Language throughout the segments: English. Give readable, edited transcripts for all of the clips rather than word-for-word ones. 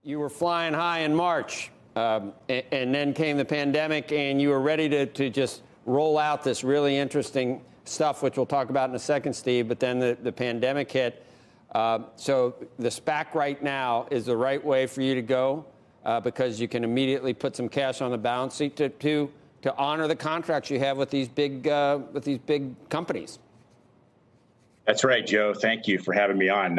You were flying high in March, and then came the pandemic, and you were ready to just roll out this really interesting stuff, which we'll talk about in a second, Steve, but then the pandemic hit. So the SPAC right now is the right way for you to go because you can immediately put some cash on the balance sheet to honor the contracts you have with these big companies. That's right, Joe. Thank you for having me on.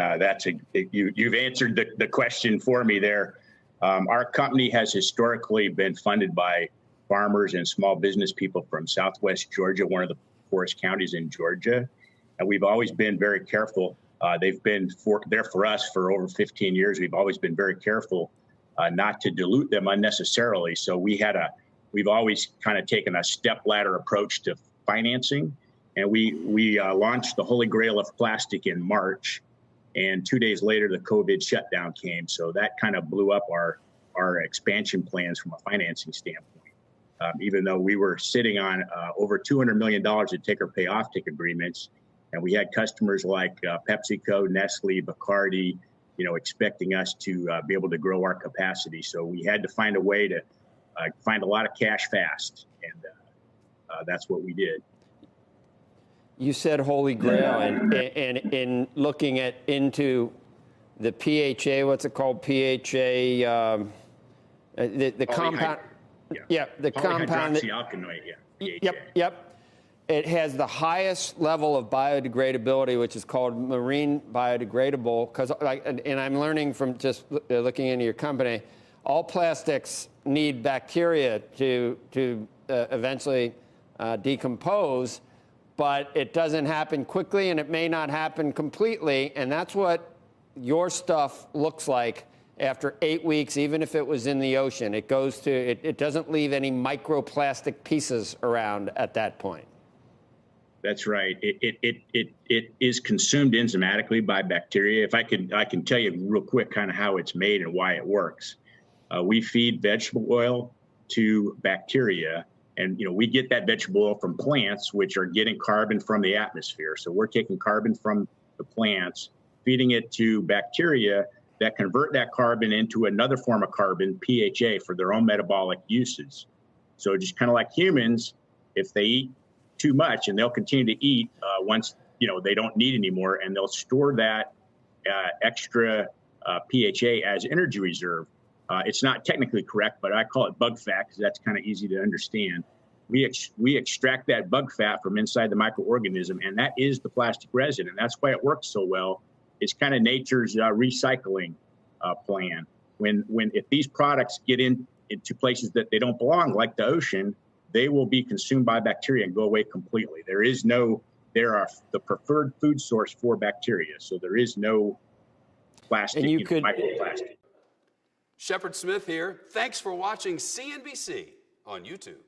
You've answered the question for me there. Our company has historically been funded by farmers and small business people from Southwest Georgia, one of the poorest counties in Georgia. And we've always been very careful. They've been there for us for over 15 years. We've always been very careful not to dilute them unnecessarily. So we've always kind of taken a stepladder approach to financing. And we launched the Holy Grail of plastic in March, and 2 days later, the COVID shutdown came. So that kind of blew up our expansion plans from a financing standpoint. Even though we were sitting on over $200 million of take-or-pay offtake agreements, and we had customers like PepsiCo, Nestle, Bacardi, expecting us to be able to grow our capacity. So we had to find a way to find a lot of cash fast, and that's what we did. You said Holy Grail, and in looking into the PHA, what's it called? PHA, the compound. Yeah, the compound. PHA. Yep. It has the highest level of biodegradability, which is called marine biodegradable. And I'm learning from just looking into your company, all plastics need bacteria to eventually decompose. But it doesn't happen quickly, and it may not happen completely. And that's what your stuff looks like after 8 weeks, even if it was in the ocean. It goes to, it doesn't leave any microplastic pieces around at that point. That's right. It is consumed enzymatically by bacteria. I can tell you real quick kind of how it's made and why it works. We feed vegetable oil to bacteria. And, we get that vegetable oil from plants, which are getting carbon from the atmosphere. So we're taking carbon from the plants, feeding it to bacteria that convert that carbon into another form of carbon, PHA, for their own metabolic uses. So just kind of like humans, if they eat too much, and they'll continue to eat once, they don't need anymore, and they'll store that extra PHA as energy reserve. It's not technically correct, but I call it bug fat because that's kind of easy to understand. We extract that bug fat from inside the microorganism, and that is the plastic resin, and that's why it works so well. It's kind of nature's recycling plan. If these products get into places that they don't belong, like the ocean, they will be consumed by bacteria and go away completely. There are the preferred food source for bacteria, so there is no plastic, microplastic. Shepard Smith here. Thanks for watching CNBC on YouTube.